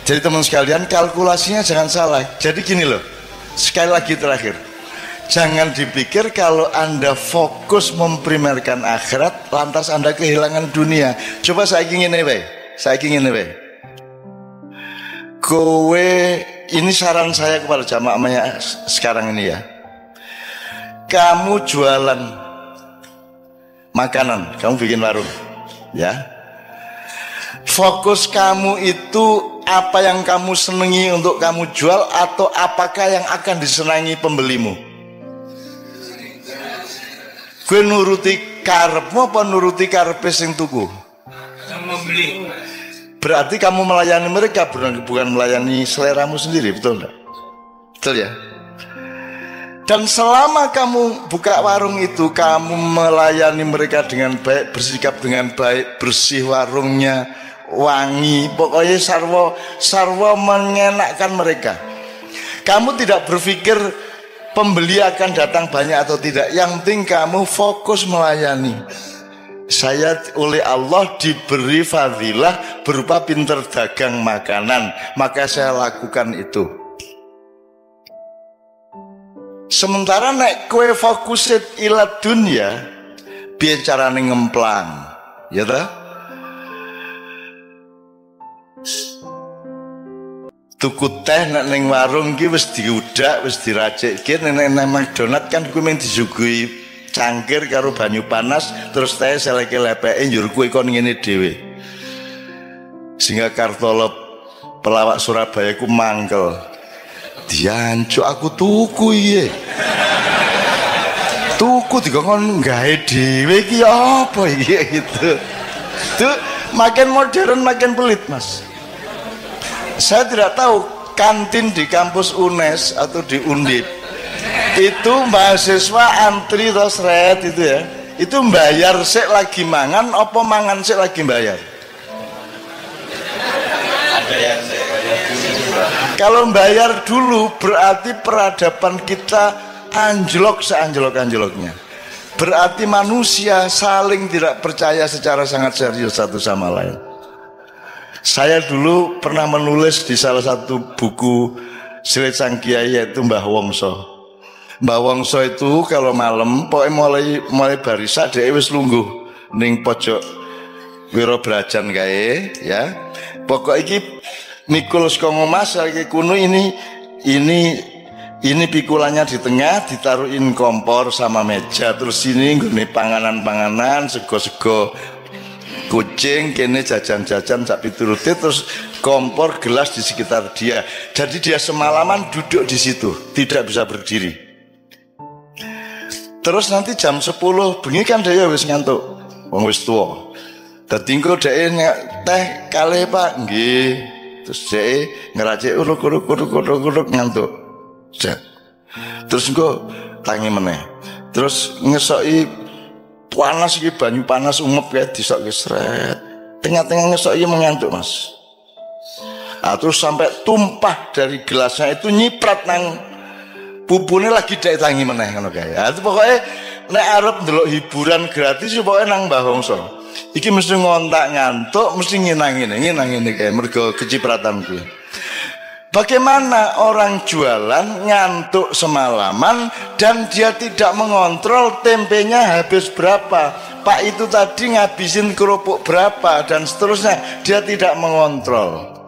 Jadi teman sekalian, kalkulasinya jangan salah. Jadi gini loh, sekali lagi terakhir, jangan dipikir kalau Anda fokus memprimerkan akhirat, lantas Anda kehilangan dunia. Coba saya ingin kowe, ini saran saya kepada jamaah sekarang ini ya. Kamu jualan makanan, kamu bikin warung, ya. Fokus kamu itu apa yang kamu senangi untuk kamu jual, atau apakah yang akan disenangi pembelimu? Gue nuruti karepmu apa nuruti karepe sing tuku? Yang membeli. Berarti kamu melayani mereka, bukan melayani seleramu sendiri, betul enggak? Betul ya? Dan selama kamu buka warung itu, kamu melayani mereka dengan baik, bersikap dengan baik, bersih warungnya, wangi, pokoknya sarwa menyenangkan mereka. Kamu tidak berpikir pembeli akan datang banyak atau tidak. Yang penting kamu fokus melayani. Saya oleh Allah diberi fadilah berupa pinter dagang makanan, maka saya lakukan itu. Sementara nek kowe fokusit ila dunya, piye carane ngemplang, ya ta? Tuku teh ning warung ki wis diudak, wis diracikke. Ning McDonald kan kuwi men disuguhi cangkir karo banyu panas, terus teh seleke lepeke njur kuwi kon ngene dhewe. Sehingga Kartolo pelawak Surabaya ku mangkel. Diancuk aku tuku iye. Tuku dikon gawe dhewe iki apa iki gitu. Tuh makin modern makin pelit, Mas. Saya tidak tahu kantin di kampus UNES atau di Undip itu mahasiswa antri terus red itu ya, itu bayar sik lagi mangan apa mangan sik lagi bayar? Ada yang kalau bayar dulu berarti peradaban kita anjlok seanjlok-anjloknya. Berarti manusia saling tidak percaya secara sangat serius satu sama lain. Saya dulu pernah menulis di salah satu buku Silit Sang Kiai, yaitu Mbah Wongso. Mbah Wongso itu kalau malam pokoknya mulai barisa dia wis lungguh ning pojok Wiro Brajan kae ya. Pokok iki mikul saka ngomas iki kuno ini pikulannya di tengah, ditaruhin kompor sama meja, terus sini nggone panganan-panganan, sego-sego kucing, kene jajan-jajan sak piturute, terus kompor gelas di sekitar dia. Jadi dia semalaman duduk di situ, tidak bisa berdiri. Terus nanti jam 10 bengi kan dia wis ngantuk, wong wis tuwa. Dadi engko dhek teh kalih Pak, nggih. Terus dhek ngeracik uruk-uruk ngantuk. Terus engko tangi meneh. Terus ngesoki panas iki, banyu panas umep ya, disokke sret. Tengah-tengah ngesoki mengantuk, Mas. Terus sampai tumpah dari gelasnya itu nyiprat nang pupune lagi dhek tangi meneh ngono kae. Itu pokoknya nek arep ndelok hiburan gratis pokoke nang Mbah Wongso. Iki mesti ngontak ngantuk, mesti ngenang-ngene kae mergo kecipratan kuwi. Bagaimana orang jualan ngantuk semalaman dan dia tidak mengontrol tempenya habis berapa, Pak itu tadi ngabisin kerupuk berapa dan seterusnya, dia tidak mengontrol.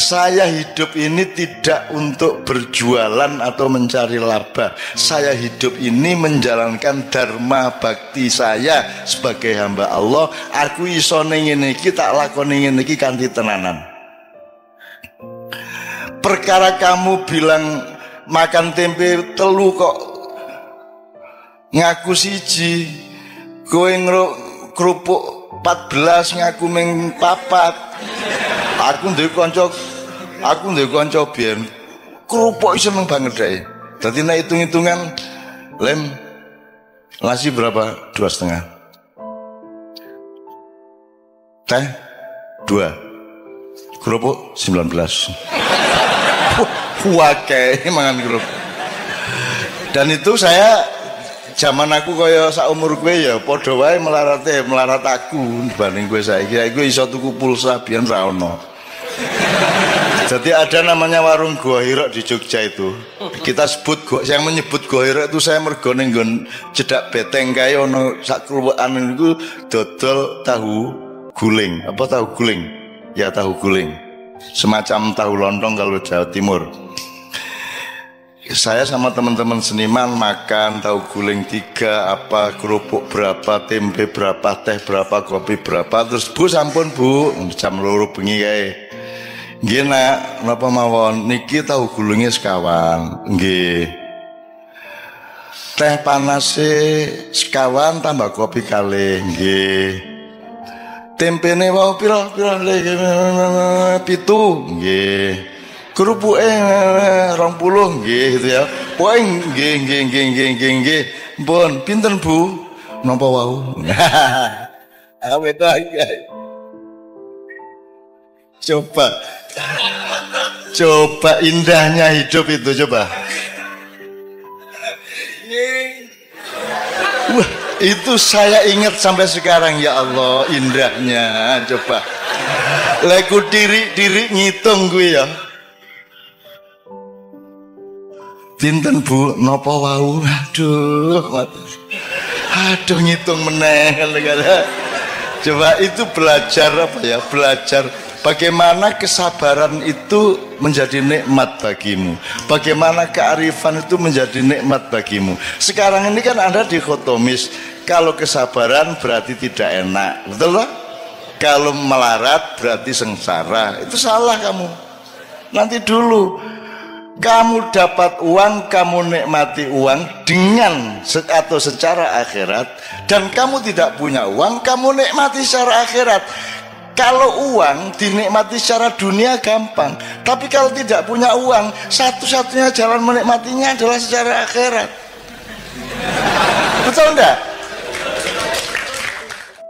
Saya hidup ini tidak untuk berjualan atau mencari laba. Saya hidup ini menjalankan dharma bakti saya sebagai hamba Allah. Aku iso ning ngene iki tak lakoni ngene iki kanthi tenanan. Perkara kamu bilang makan tempe telu kok ngaku siji, kowe kerupuk 14 ngaku ming 4. Aku ndek kanca biyen kerupuk seneng banget dhek. Dadi nek hitung-hitungan lem nasi berapa? 2,5. Teh 2. Kerupuk 19. Wakai mangan grup. Dan itu saya Zaman aku kaya sak umur kowe ya padha wae melarat aku dibanding kowe saiki. Iku iso tuku pulsa biyen ra ono. Jadi ada namanya warung Gua Hiro di Jogja itu. Kita sebut yang menyebut Gua Hiro itu saya mergo ning nggon cedak beteng kae ono sak kluwekan niku dodol tahu guling. Apa tahu guling? Ya tahu guling. Semacam tahu lontong kalau Jawa Timur. Saya sama teman-teman seniman makan tahu guling 3, apa kerupuk berapa, tempe berapa, teh berapa, kopi berapa. Terus bu sampun bu, jam 2 bengi kae. Nggih nak, napa mawon niki tahu gulungnya sekawan. Nggih. Teh panase sekawan tambah kopi kalih. Nggih. Tempene wau pira 7. Nggih. Kerupuke 20 nggih gitu ya. Pokoke nggih. Mpun, pinten Bu? Napa wau? Awet ae. Coba indahnya hidup itu coba. Wah, itu saya ingat sampai sekarang ya Allah indahnya coba. Leku diri ngitung gue ya. Pinten Bu, napa wau? Aduh ngitung meneh. Coba itu belajar apa ya? Belajar bagaimana kesabaran itu menjadi nikmat bagimu. Bagaimana kearifan itu menjadi nikmat bagimu. Sekarang ini kan ada dikotomis. Kalau kesabaran berarti tidak enak. Betul lah? Kalau melarat berarti sengsara. Itu salah kamu. Nanti dulu kamu dapat uang, kamu nikmati uang dengan atau secara akhirat, dan kamu tidak punya uang, kamu nikmati secara akhirat. Kalau uang dinikmati secara dunia gampang, tapi kalau tidak punya uang, satu-satunya jalan menikmatinya adalah secara akhirat. Betul enggak?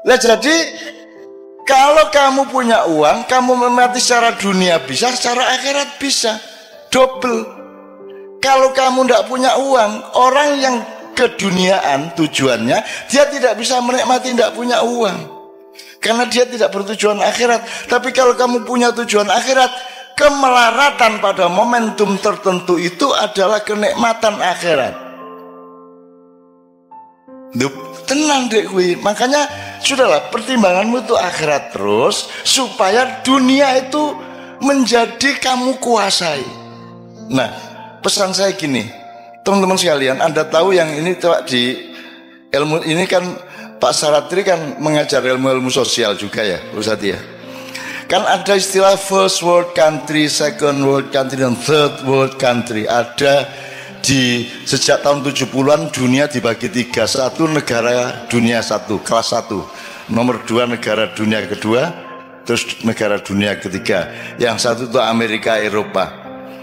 Lah jadi kalau kamu punya uang, kamu menikmati secara dunia bisa, secara akhirat bisa. Double. Kalau kamu tidak punya uang, orang yang keduniaan tujuannya, dia tidak bisa menikmati tidak punya uang, karena dia tidak bertujuan akhirat. Tapi kalau kamu punya tujuan akhirat, kemelaratan pada momentum tertentu itu adalah kenikmatan akhirat. Tenang dek kui. Makanya sudahlah, pertimbanganmu itu akhirat terus, supaya dunia itu menjadi kamu kuasai. Nah, pesan saya gini, teman-teman sekalian, Anda tahu yang ini di ilmu ini kan Pak Saratri kan mengajar ilmu-ilmu sosial juga ya, Ustaz ya. Kan ada istilah first world country, second world country, dan third world country. Ada di sejak tahun 70-an dunia dibagi 3. 1 negara dunia 1, kelas 1. Nomor 2 negara dunia kedua, terus negara dunia ketiga. Yang 1 itu Amerika, Eropa.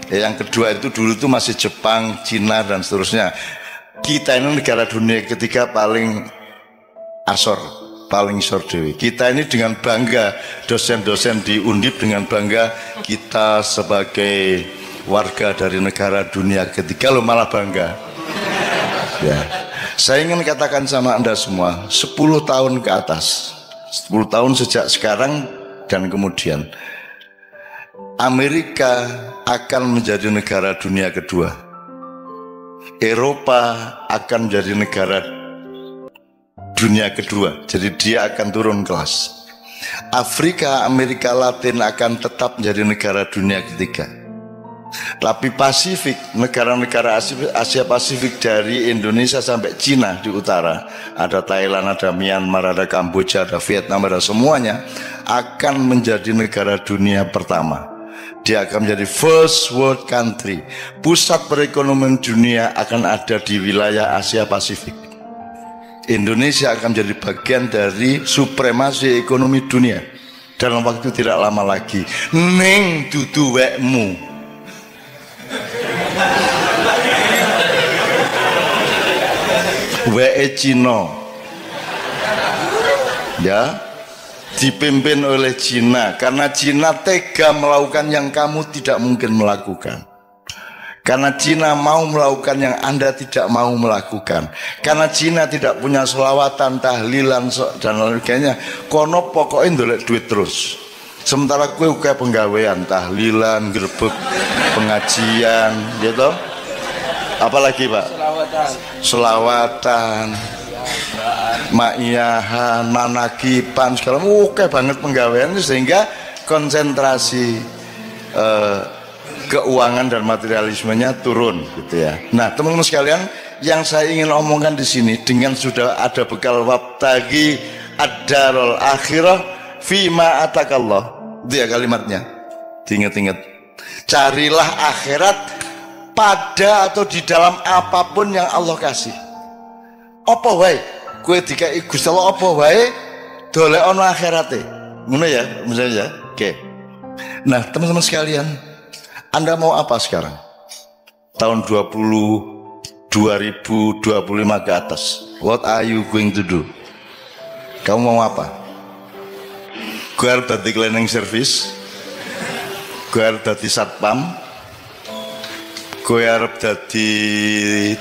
Yang kedua itu dulu itu masih Jepang, Cina dan seterusnya. Kita ini negara dunia ketiga paling asor, paling isor dewi. Kita ini dengan bangga, dosen-dosen di Undip dengan bangga kita sebagai warga dari negara dunia ketiga, lo malah bangga. Ya, saya ingin katakan sama Anda semua, 10 tahun ke atas, 10 tahun sejak sekarang dan kemudian, Amerika akan menjadi negara dunia kedua. Eropa akan menjadi negara dunia kedua. Jadi dia akan turun kelas. Afrika, Amerika Latin akan tetap menjadi negara dunia ketiga. Tapi Pasifik, negara-negara Asia Pasifik dari Indonesia sampai Cina di utara, ada Thailand, ada Myanmar, ada Kamboja, ada Vietnam, ada semuanya, akan menjadi negara dunia pertama. Dia akan menjadi first world country. Pusat perekonomian dunia akan ada di wilayah Asia Pasifik. Indonesia akan menjadi bagian dari supremasi ekonomi dunia dalam waktu tidak lama lagi. Neng dudu wekmu. Weke Cina. Ya. Dipimpin oleh Cina, karena Cina tega melakukan yang kamu tidak mungkin melakukan. Karena Cina mau melakukan yang Anda tidak mau melakukan. Karena Cina tidak punya selawatan, tahlilan dan lain sebagainya. Kono pokoknya ndolek duit terus. Sementara kue kayak penggawean, tahlilan, gerbek, pengajian, gitu. Apalagi Pak? Selawatan, ma'iyahan, manakipan, segala oke banget penggawean, sehingga konsentrasi keuangan dan materialismenya turun gitu ya. Nah teman-teman sekalian, yang saya ingin omongkan di sini dengan sudah ada bekal wabtagi ad-darul akhirah fima atakallah, itu ya kalimatnya, diingat-ingat, carilah akhirat pada atau di dalam apapun yang Allah kasih. Apa wae kue dikai Gusti Allah, apa wae dolek ono akhirate, ngono ya misalnya ya. Oke. Nah teman-teman sekalian, Anda mau apa sekarang? Tahun 2025 ke atas. What are you going to do? Kamu mau apa? Gue harus dadi cleaning service, gue harus dadi satpam, gue harus dadi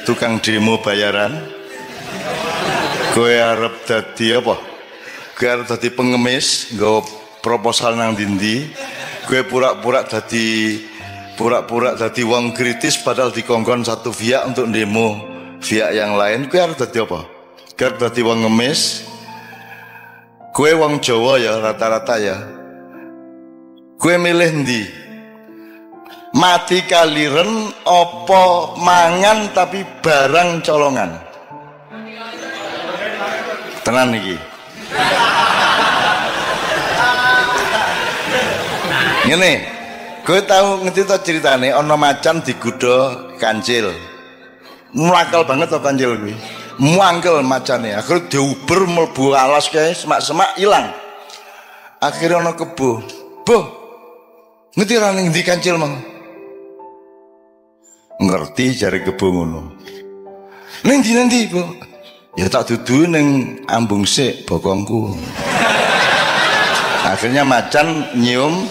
tukang demo bayaran, gue harus dadi apa? Gue harus dadi pengemis, gue proposal nang dindi, gue pura-pura dadi wong kritis padahal dikongkon satu pihak untuk demo pihak yang lain. Gue harus dadi apa? Gue harus dadi wong ngemis. Gue wong Jawa ya rata-rata ya. Gue milih ndi? Mati kaliren opo mangan tapi barang colongan. Tenan iki. Ngene, gue tahu ngerti to ceritane ana macan digodha kancil. Muakal banget to kancil kuwi. Muangkel macane. Akhire diuber mlebu alas kae semak-semak ilang. Akhire ana kebo. Boh. Ngerti ra ning ndi kancil mang? Ngerti jare kebo ngono. Ning ndi, Bu? Ya tak dudu ning ambung sik bokongku. Akhirnya macan nyium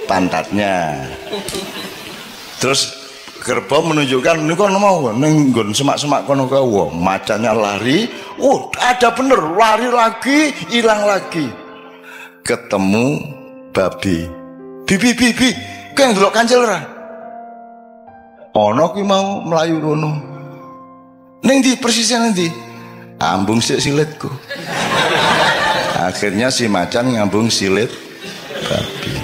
pantatnya. Terus kerbau menunjukkan ini kan mau nenggon semak-semak kono kae. Wah, macannya lari. Oh, ada bener, lari lagi, hilang lagi. Ketemu babi. Bibi, kowe ndelok kancil ora? Ana kuwi mau mlayu rono. Ning ndi persisnya ndi? Ambung sik silitku. Akhirnya si macan ngambung silit babi.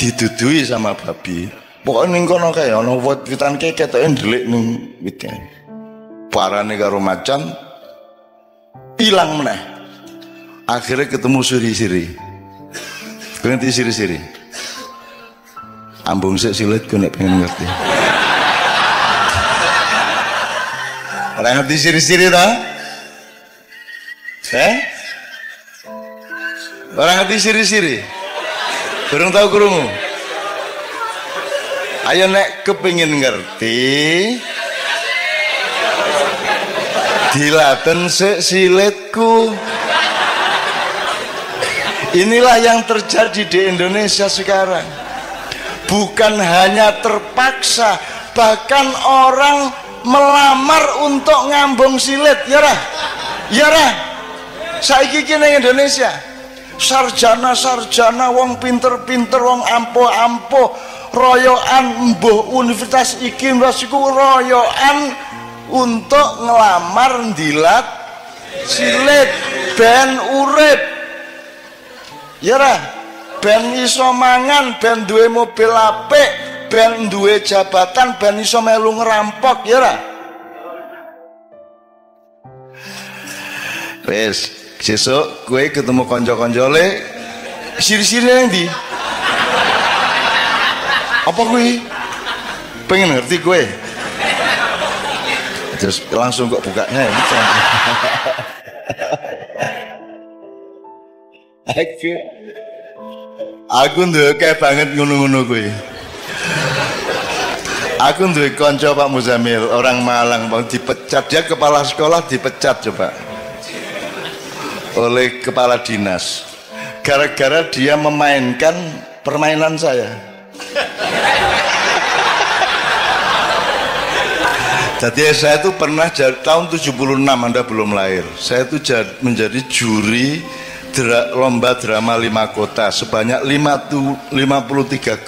Didudui sama babi. Pokoknya ning kono kae ana wit-witan kae ketoke ndelik ning wite. Parane karo macan ilang meneh. Akhirnya ketemu siri-siri. Ganti siri-siri. Ambung sik silitku nek pengen ngerti. Ora ngerti siri-siri ta? Ora ngerti siri-siri. Durung tahu krungu. Ayo nek kepingin ngerti, dilaten sik silitku. Inilah yang terjadi di Indonesia sekarang. Bukan hanya terpaksa, bahkan orang melamar untuk ngambung silit. Ya rah, ya rah. Saiki ki ning Indonesia, sarjana wong pinter-pinter, wong ampuh-ampuh, royoan mbuh universitas iki universitas iku royoan untuk ngelamar ndilat silit ben urip. Ya ra, ben iso mangan, ben duwe mobil apik, ben duwe jabatan, ben iso melu ngerampok. Ya ra. Wes, sesuk kowe ketemu kanca-kancane siri-siri nang ndi? Apa kuwi? Pengen ngerti kowe? Terus langsung kok bukanya gitu. Aku nduwe kayak banget ngono-ngono kuwi. Aku nduwe kanca Pak Muzamil, orang Malang, Bang, dipecat, dia kepala sekolah dipecat coba oleh kepala dinas gara-gara dia memainkan permainan saya. Jadi saya itu pernah tahun 76, Anda belum lahir. Saya itu menjadi juri lomba drama 5 kota sebanyak 53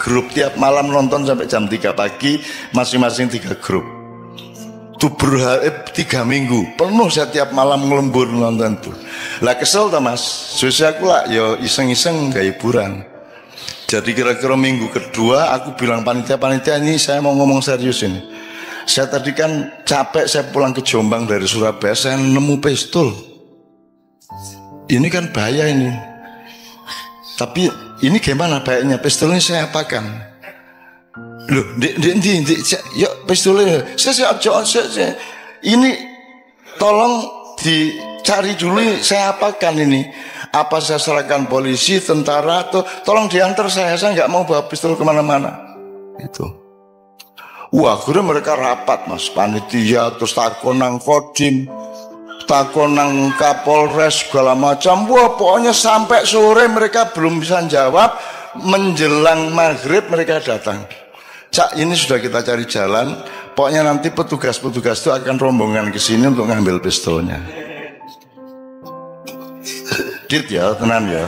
grup, tiap malam nonton sampai jam 3 pagi, masing-masing 3 grup. Itu 3 minggu penuh saya tiap malam ngelembur nonton tuh. Lah kesel tuh Mas, susah aku lah yo iseng-iseng gak hiburan. Jadi kira-kira minggu kedua aku bilang panitia ini saya mau ngomong serius ini. Saya tadi kan capek, saya pulang ke Jombang dari Surabaya, saya nemu pistol. Ini kan bahaya ini. Tapi ini gimana bahayanya? Pistolnya saya apakan? Loh, yuk pistolnya. Saya ini tolong dicari dulu, saya apakan ini? Apa saya serahkan polisi, tentara, atau tolong diantar saya nggak mau bawa pistol kemana-mana. Itu. Wah, akhirnya mereka rapat Mas, panitia, terus takonang kodim, takonang Kapolres segala macam. Wah, pokoknya sampai sore mereka belum bisa jawab. Menjelang maghrib mereka datang. Cak, ini sudah kita cari jalan. Pokoknya nanti petugas-petugas itu akan rombongan ke sini untuk ngambil pistolnya. Dit ya, tenan ya.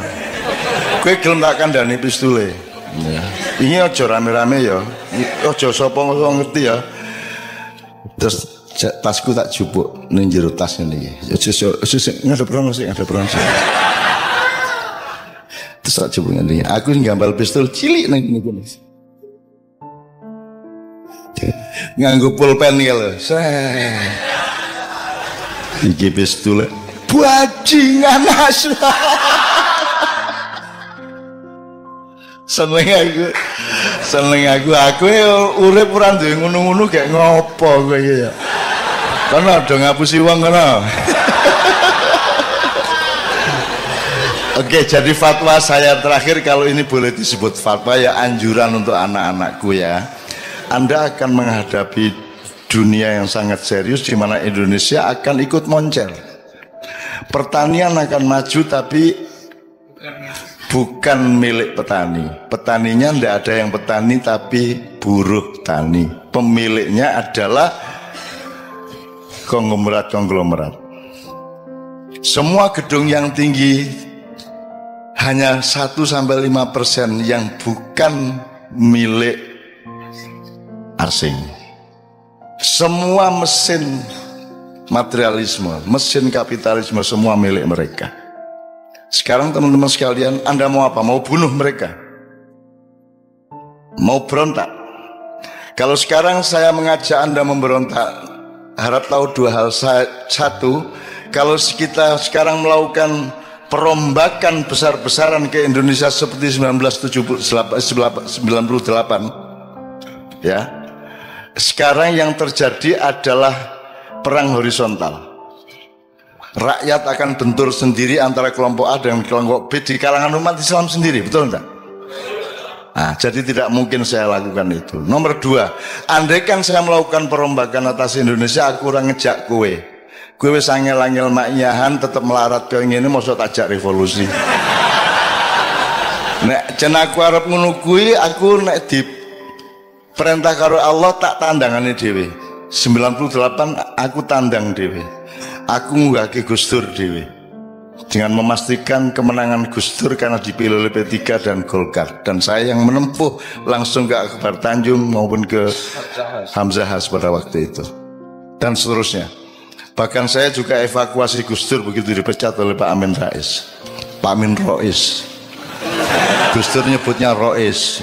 Kowe gelem tak kandhani pistole. Ya. Ini ojo rame-rame ya. Ojo sapa ngerti ya. Terus tasku tak jupuk ning jero tas ngene iki. Ngadep rono sik. Terus tak jupuk ngene. Aku ngambal pistol cilik ning ngene. Nganggo pulpen iki lho. Iki pistol bajingan asu. Seneng aku urip ora duwe ngono-ngono gak ngopo kowe iki ya. Karena ada ngapusi uang karena. Oke, jadi fatwa saya terakhir, kalau ini boleh disebut fatwa ya, anjuran untuk anak-anakku ya. Anda akan menghadapi dunia yang sangat serius di mana Indonesia akan ikut moncer. Pertanian akan maju tapi bukan milik petani. Petaninya tidak ada yang petani tapi buruh tani. Pemiliknya adalah konglomerat. Semua gedung yang tinggi hanya 1-5% yang bukan milik asing. Semua mesin materialisme, mesin kapitalisme semua milik mereka. Sekarang teman-teman sekalian, Anda mau apa? Mau bunuh mereka? Mau berontak? Kalau sekarang saya mengajak Anda memberontak, harap tahu 2 hal. Satu, kalau kita sekarang melakukan perombakan besar-besaran ke Indonesia seperti 1998, ya, sekarang yang terjadi adalah perang horizontal. Rakyat akan bentur sendiri antara kelompok A dan kelompok B di kalangan umat Islam sendiri, betul enggak? Nah, jadi tidak mungkin saya lakukan itu. Nomor 2, andaikan saya melakukan perombakan atas Indonesia, aku orang ngejak kowe wis angel-angel maknyahan tetap melarat ke ngene, mosok tajak revolusi. Nek jen aku arep ngono kuwi, aku nek di perintah karo Allah tak tandangane dhewe. 98 aku tandang dhewe. Aku ngunggahke Gus Dur dhewe. Dengan memastikan kemenangan Gus Dur karena dipilih oleh P3 dan Golkar, dan saya yang menempuh langsung ke Akbar Tanjung maupun ke Hamzahas pada waktu itu, dan seterusnya. Bahkan saya juga evakuasi Gus Dur begitu dipecat oleh Pak Amin Rais, Pak Amin Rois. Gus Dur nyebutnya Rois,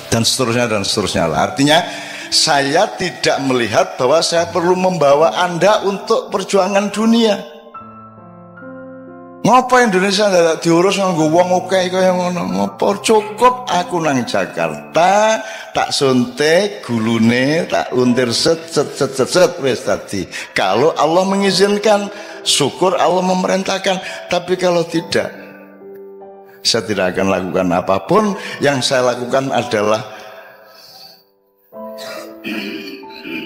dan seterusnya lah. Artinya saya tidak melihat bahwa saya perlu membawa Anda untuk perjuangan dunia. Ngapa Indonesia tidak diurus nganggo wong akeh kaya ngono? Ngapa cukup aku nang Jakarta, tak suntik gulune, tak untir set wis tadi. Kalau Allah mengizinkan, syukur Allah memerintahkan. Tapi kalau tidak, saya tidak akan lakukan apapun. Yang saya lakukan adalah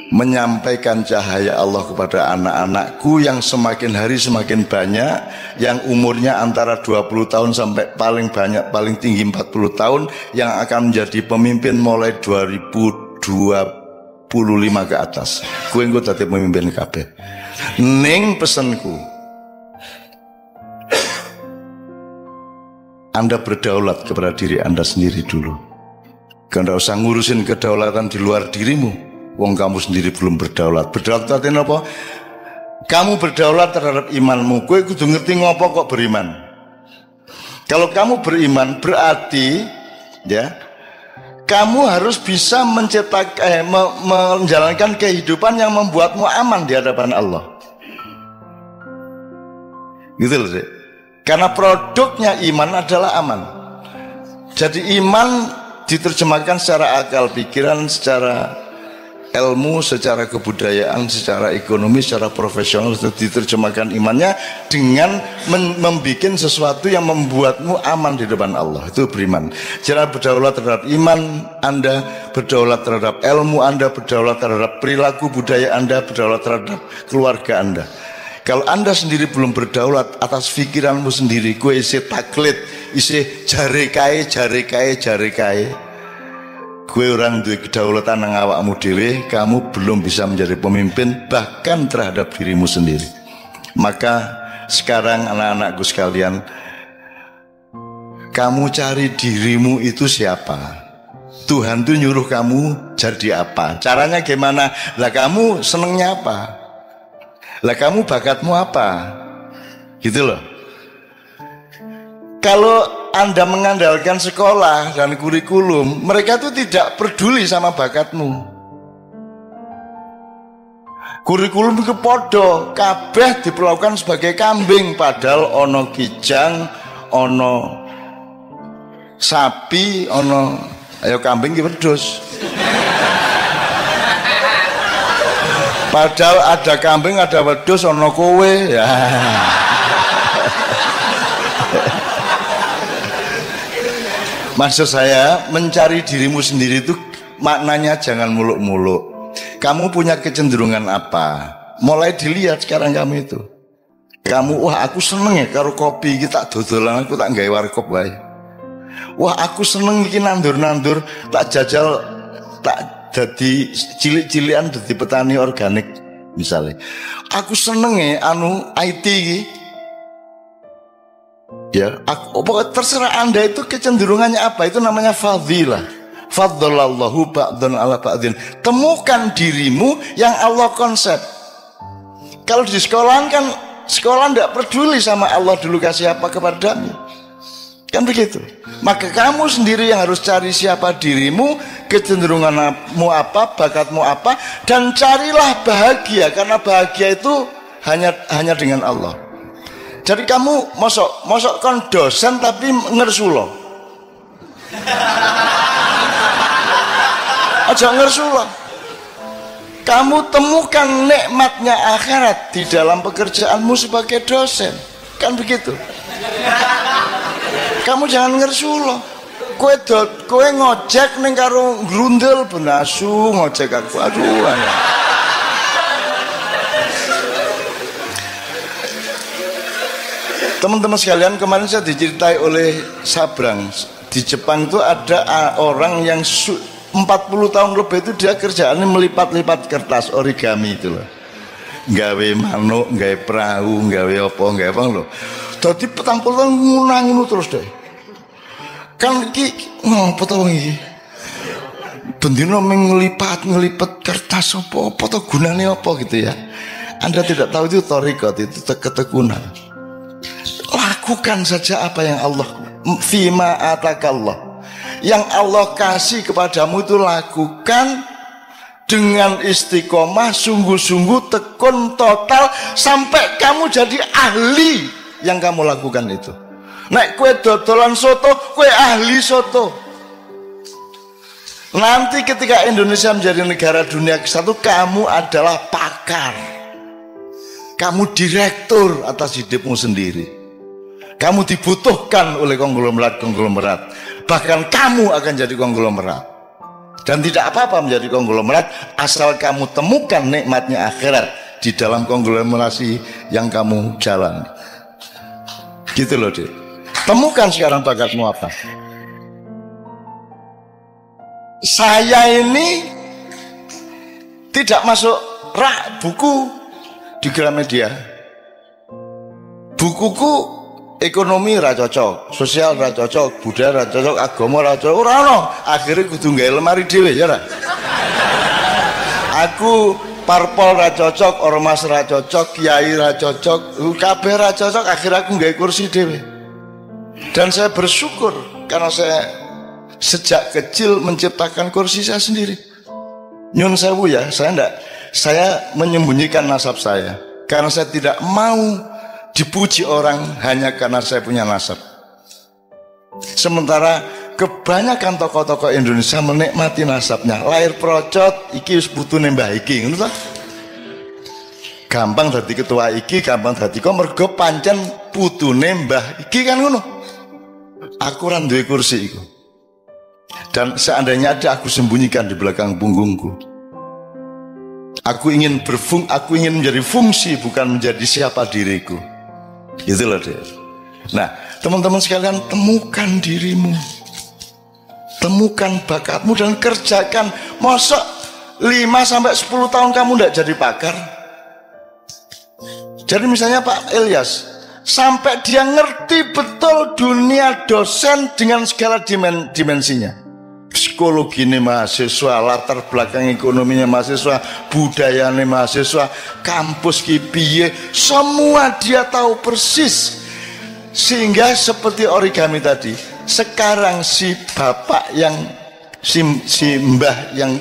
menyampaikan cahaya Allah kepada anak-anakku yang semakin hari semakin banyak, yang umurnya antara 20 tahun sampai paling banyak, paling tinggi 40 tahun, yang akan menjadi pemimpin mulai 2024 ke atas. Kowe engko dadi pemimpin kabeh. Ning pesenku, Anda berdaulat kepada diri Anda sendiri dulu. Karena usah ngurusin kedaulatan di luar dirimu. Wong kamu sendiri belum berdaulat. Berdaulat artinya apa? Kamu berdaulat terhadap imanmu. Kowe kudu ngerti ngopo kok beriman. Kalau kamu beriman berarti ya, kamu harus bisa menjalankan kehidupan yang membuatmu aman di hadapan Allah. Gitu loh sih. Karena produknya iman adalah aman. Jadi iman diterjemahkan secara akal pikiran, secara ilmu, secara kebudayaan, secara ekonomi, secara profesional. Diterjemahkan imannya dengan membuat sesuatu yang membuatmu aman di depan Allah. Itu beriman. Jangan berdaulat terhadap iman Anda, berdaulat terhadap ilmu Anda, berdaulat terhadap perilaku budaya Anda, berdaulat terhadap keluarga Anda. Kalau Anda sendiri belum berdaulat atas pikiranmu sendiri, gue isi taklid, isi jare kae, gue orang duwe kedaulatan nang awakmu dhewe, kamu belum bisa menjadi pemimpin bahkan terhadap dirimu sendiri. Maka sekarang anak-anakku sekalian, kamu cari dirimu itu siapa? Tuhan tuh nyuruh kamu jadi apa? Caranya gimana? Lah kamu senengnya apa? Lah kamu bakatmu apa? Gitu loh. Kalau Anda mengandalkan sekolah dan kurikulum, mereka tuh tidak peduli sama bakatmu. Kurikulum itu podo, kabeh diperlakukan sebagai kambing, padahal ono kijang, ono sapi, ono ayo kambing ki wedhus. Padahal ada kambing, ada wedhus, ono kowe ya. Maksud saya, mencari dirimu sendiri itu maknanya jangan muluk-muluk. Kamu punya kecenderungan apa? Mulai dilihat sekarang kamu itu. Kamu, wah aku seneng ya karo kopi iki tak dodolan, aku tak gawe warkop wae. Wah aku seneng iki nandur-nandur, tak jajal, tak jadi cilik-cilikan jadi petani organik misalnya. Aku seneng ya IT iki. Ya, terserah Anda itu kecenderungannya apa. Itu namanya fadilah. Faddalallahu ba'dan ala ba'din. Temukan dirimu yang Allah konsep. Kalau di sekolahan kan, sekolah tidak peduli sama Allah dulu kasih apa kepadamu. Kan begitu. Maka kamu sendiri yang harus cari siapa dirimu, kecenderunganmu apa, bakatmu apa, dan carilah bahagia. Karena bahagia itu hanya dengan Allah. Jadi kamu mosok kon dosen tapi ngersulo. Aja ngersulo. Kamu temukan nikmatnya akhirat di dalam pekerjaanmu sebagai dosen. Kan begitu. Kamu jangan ngersulo. Kowe ngojek ning karo grundel benasu ngojek aku. Aduh. Teman-teman sekalian, kemarin saya diceritai oleh Sabrang. Di Jepang itu ada orang yang 40 tahun lebih itu dia kerjaannya melipat-lipat kertas origami itu loh. Gawe manuk, gawe perahu, gawe apa loh. Jadi petang-petang ngunang terus deh. Kan iki ngopo to iki? Bendino ngelipat kertas apa to gunane apa gitu ya. Anda tidak tahu itu thariqat, itu ketekunan. Lakukan saja apa yang Allah fima atakallah, yang Allah kasih kepadamu itu lakukan dengan istiqomah, sungguh-sungguh, tekun total sampai kamu jadi ahli yang kamu lakukan itu. Nek kue dodolan soto, kue ahli soto. Nanti ketika Indonesia menjadi negara dunia ke-1, kamu adalah pakar. Kamu direktur atas hidupmu sendiri. Kamu dibutuhkan oleh konglomerat. Bahkan kamu akan jadi konglomerat. Dan tidak apa-apa menjadi konglomerat asal kamu temukan nikmatnya akhirat di dalam konglomerasi yang kamu jalani. Gitu loh, Dek. Temukan sekarang bakatmu apa. Saya ini tidak masuk rak buku di Gramedia. Bukuku ekonomi ra cocok, sosial ra cocok, budaya ra cocok, agama ra cocok, ora ono. Akhire kudu gawe lemari dhewe ya ra. Aku parpol ra cocok, ormas ra cocok, kiai ra cocok, kabeh ra cocok, akhirnya aku gawe kursi dhewe. Dan saya bersyukur karena saya sejak kecil menciptakan kursi saya sendiri. Nyun sewu ya, saya menyembunyikan nasab saya karena saya tidak mau dipuji orang hanya karena saya punya nasab. Sementara kebanyakan tokoh-tokoh Indonesia menikmati nasabnya. Lahir procot, iki wis putune mbah iki, ngono ta? Gampang dadi ketua iki, gampang dadi kok mergo pancen putune mbah iki kan ngono. Aku ora duwe kursi iku. Dan seandainya ada, aku sembunyikan di belakang punggungku. Aku ingin menjadi fungsi, bukan menjadi siapa diriku. Itu loh deh. Nah, teman-teman sekalian, temukan dirimu, temukan bakatmu dan kerjakan. Mosok 5-10 tahun kamu tidak jadi pakar. Jadi misalnya Pak Ilyas, sampai dia ngerti betul dunia dosen dengan segala dimensinya. Psikologi ini mahasiswa, latar belakang ekonominya mahasiswa, budayanya mahasiswa, kampus kipiye, semua dia tahu persis. Sehingga seperti origami tadi, sekarang si bapak yang si mbah yang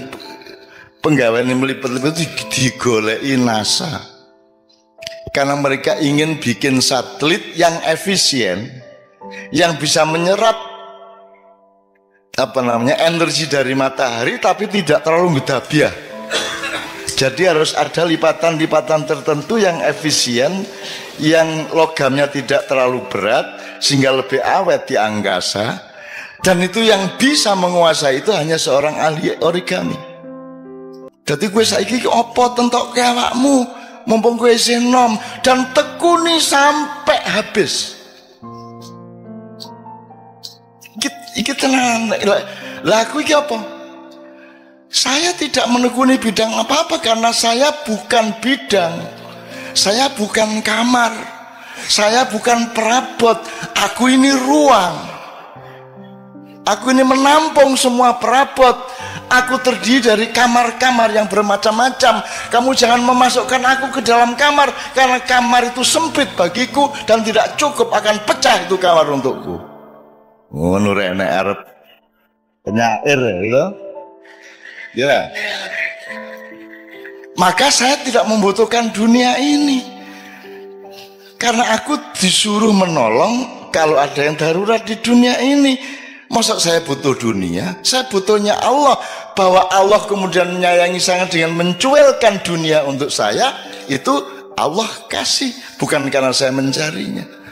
penggawean melipet-lipet itu digoleki NASA. Karena mereka ingin bikin satelit yang efisien, yang bisa menyerap energi dari matahari tapi tidak terlalu gedabiah. Jadi harus ada lipatan-lipatan tertentu yang efisien, yang logamnya tidak terlalu berat sehingga lebih awet di angkasa. Dan itu yang bisa menguasai itu hanya seorang ahli origami. Jadi gue saiki opo tentok ke awakmu, mumpung gue nom dan tekuni sampai habis. Iki tenan. Lah aku iki apa? Saya tidak menekuni bidang apa-apa karena saya bukan bidang. Saya bukan kamar. Saya bukan perabot. Aku ini ruang. Aku ini menampung semua perabot. Aku terdiri dari kamar-kamar yang bermacam-macam. Kamu jangan memasukkan aku ke dalam kamar, karena kamar itu sempit bagiku dan tidak cukup, akan pecah itu kamar untukku. Ngono rek nek arep penyair ya. Ya. Maka saya tidak membutuhkan dunia ini. Karena aku disuruh menolong kalau ada yang darurat di dunia ini. Masa saya butuh dunia? Saya butuhnya Allah. Bahwa Allah kemudian menyayangi saya dengan mencuelkan dunia untuk saya, itu Allah kasih, bukan karena saya mencarinya.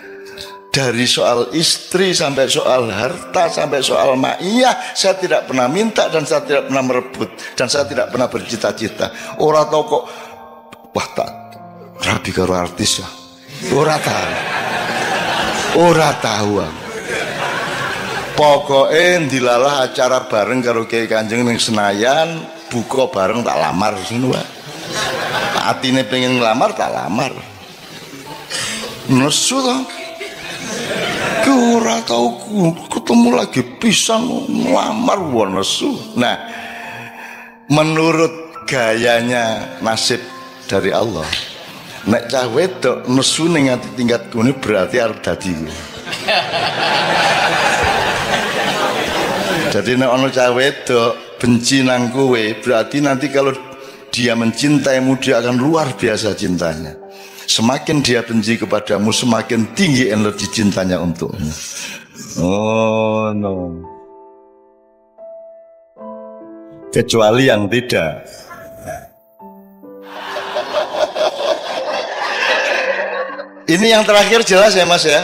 Dari soal istri sampai soal harta sampai soal ma'iyah, saya tidak pernah minta dan saya tidak pernah merebut dan saya tidak pernah bercita-cita. Ora tau kok, wah tak rabi karo artis ya. Ora tahu aku. Pokoknya dilalah acara bareng karo Kiai Kanjeng ning Senayan, buka bareng tak lamar ngono wae. Atine pengen ngelamar tak lamar. Nesu to. Ora tau ketemu lagi pisan ngelamar nesu. Nah, menurut gayanya nasib dari Allah, nek cah wedok nesu ning tingkat kene berarti arep dadi. Jadi nek ana cah wedok benci nang kowe, berarti nanti kalau dia mencintaimu dia akan luar biasa cintanya. Semakin dia benci kepadamu, semakin tinggi energi cintanya untukmu. Oh no. Kecuali yang tidak. Ini yang terakhir jelas ya Mas ya.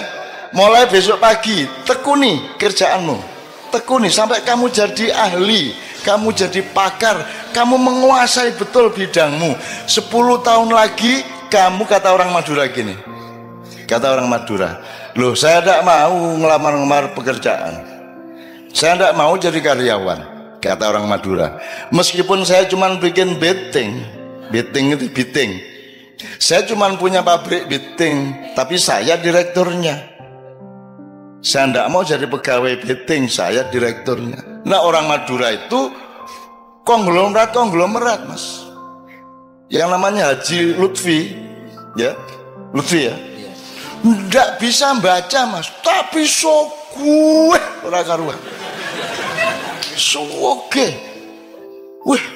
Mulai besok pagi tekuni kerjaanmu. Tekuni sampai kamu jadi ahli, kamu jadi pakar, kamu menguasai betul bidangmu. 10 tahun lagi kamu, kata orang Madura gini, kata orang Madura, loh saya tidak mau ngelamar-ngelamar pekerjaan, saya tidak mau jadi karyawan, kata orang Madura. Meskipun saya cuma bikin beting itu beting. Saya cuma punya pabrik beting, tapi saya direkturnya. Saya tidak mau jadi pegawai beting, saya direkturnya. Nah orang Madura itu konglomerat Mas. Yang namanya Haji Lutfi, ya Lutfi ya. Tidak bisa baca Mas, tapi gue ora karuan. Oke.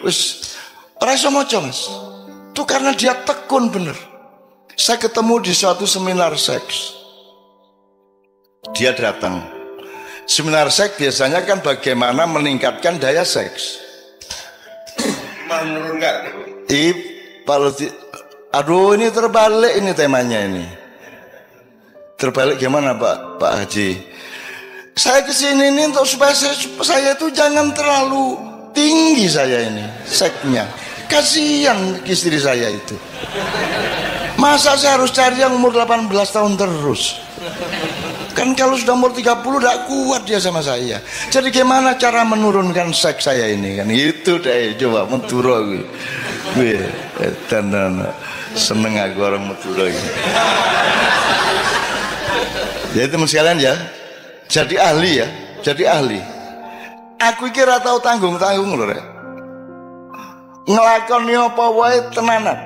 Wis ora iso maca Mas. Itu karena dia tekun bener. Saya ketemu di suatu seminar seks. Dia datang. Seminar seks biasanya kan bagaimana meningkatkan daya seks. Menurunkan. Aduh ini terbalik ini temanya ini. Terbalik gimana Pak Haji? Saya kesini ini untuk supaya saya itu jangan terlalu tinggi saya ini seksnya. Kasihan istri saya itu. Masa saya harus cari yang umur 18 tahun terus? Kan kalau sudah umur 30 tidak kuat dia sama saya. Jadi gimana cara menurunkan seks saya ini kan? Itu deh coba Madura gue. Dan seneng aku orang Madura ini. Ya teman sekalian ya. Jadi ahli ya, jadi ahli. Aku kira tahu tanggung-tanggung loh rek. Ngelakoni apa wae tenanan.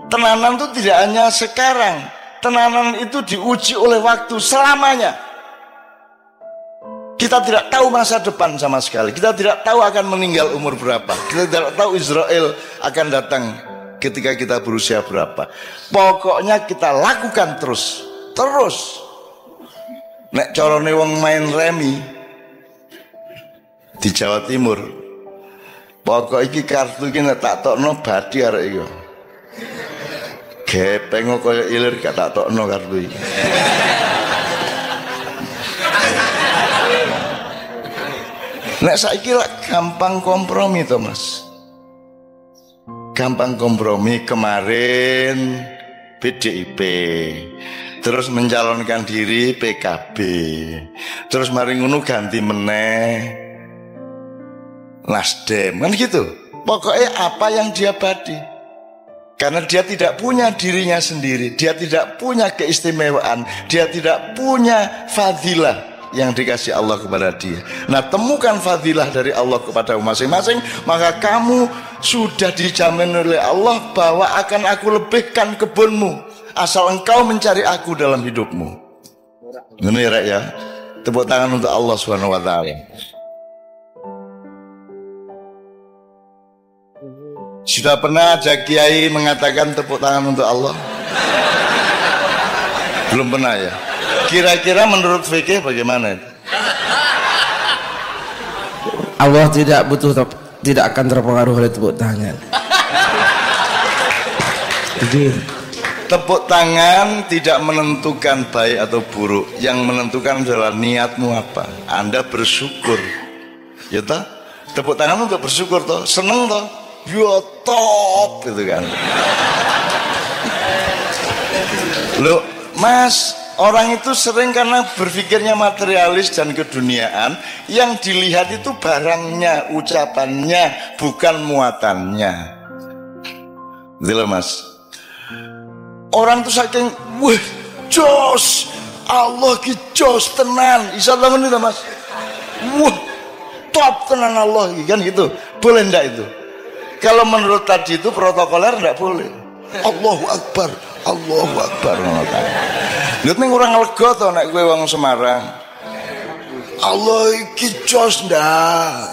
Tenanan itu tidak hanya sekarang. Tenanan itu diuji oleh waktu selamanya. Kita tidak tahu masa depan sama sekali. Kita tidak tahu akan meninggal umur berapa. Kita tidak tahu Israel akan datang ketika kita berusia berapa. Pokoknya kita lakukan terus. Nek carane wong main remi di Jawa Timur. Pokok iki kartu iki nek tak tokno badi arek iki. Gepeng kaya ilir gak tak tokno kartu iki. Nek saiki lak gampang kompromi to, Mas. Gampang kompromi. Kemarin PDIP, terus mencalonkan diri PKB, terus mari ngono ganti meneh Nasdem, kan gitu. Pokoknya apa yang dia badi. Karena dia tidak punya dirinya sendiri, dia tidak punya keistimewaan, dia tidak punya fadilah yang dikasih Allah kepada dia. Nah, temukan fadilah dari Allah kepada masing-masing, maka kamu sudah dijamin oleh Allah bahwa akan aku lebihkan kebunmu asal engkau mencari aku dalam hidupmu. Ini ya, tepuk tangan untuk Allah Subhanahu wa taala. Sudah pernah ada kiai mengatakan tepuk tangan untuk Allah? Belum pernah ya. Kira-kira menurut fikih bagaimana? Allah tidak akan terpengaruh oleh tepuk tangan. Tepuk tangan tidak menentukan baik atau buruk. Yang menentukan adalah niatmu apa. Anda bersyukur, ya toh? Tepuk tangan untuk bersyukur toh, seneng toh, ya top gitu kan. Loh, Mas, orang itu sering karena berpikirnya materialis dan keduniaan, yang dilihat itu barangnya, ucapannya, bukan muatannya. Gitu loh, Mas. Orang tuh saking, wah, jos, Allah ki jos tenan, isa bangun itu Mas. Wah, top tenan Allah, kan gitu. Boleh ndak itu? Kalau menurut tadi itu protokoler ndak boleh. Allahu Akbar, Allahu Akbar. Lihat nih orang lega to nek kowe wong Semarang. Allah iki jos ndak.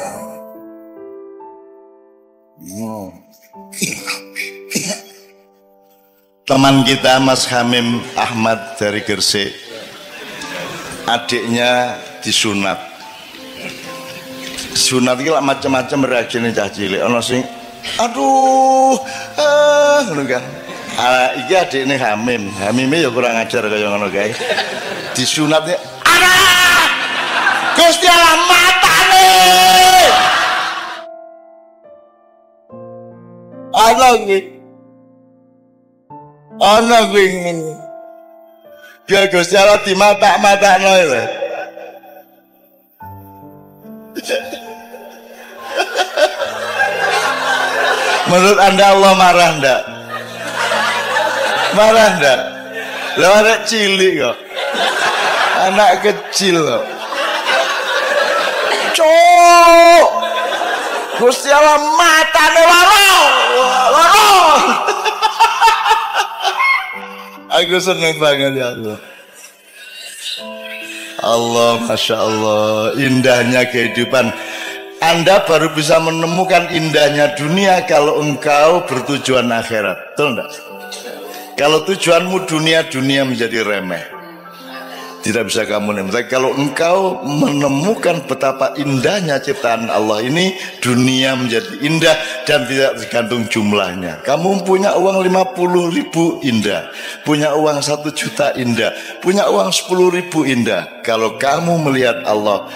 Teman kita Mas Hamim Ahmad dari Gresik, adiknya disunat. Sunat iki lak macam-macam reaksine cah cilik. Ana sing aduh, ngono kan. Iki adikne Hamim. Hamime ya kurang ajar kaya ngono kae. Disunatnya ana Gusti Allah matane. Ana iki ana wingin biar Gusti Allah di mata-matano itu. Menurut Anda Allah marah enggak? Marah enggak? Lah anak cilik kok. Anak kecil kok. Cuk. Gusti Allah matane loro. Aku seneng banget ya Allah. Allah, Masya Allah, indahnya kehidupan. Anda baru bisa menemukan indahnya dunia kalau engkau bertujuan akhirat. Betul enggak? Kalau tujuanmu dunia, dunia menjadi remeh. Tidak bisa kamu nikmati. Kalau engkau menemukan betapa indahnya ciptaan Allah ini, dunia menjadi indah dan tidak tergantung jumlahnya. Kamu punya uang 50.000 indah, punya uang 1 juta indah, punya uang 10.000 indah. Kalau kamu melihat Allah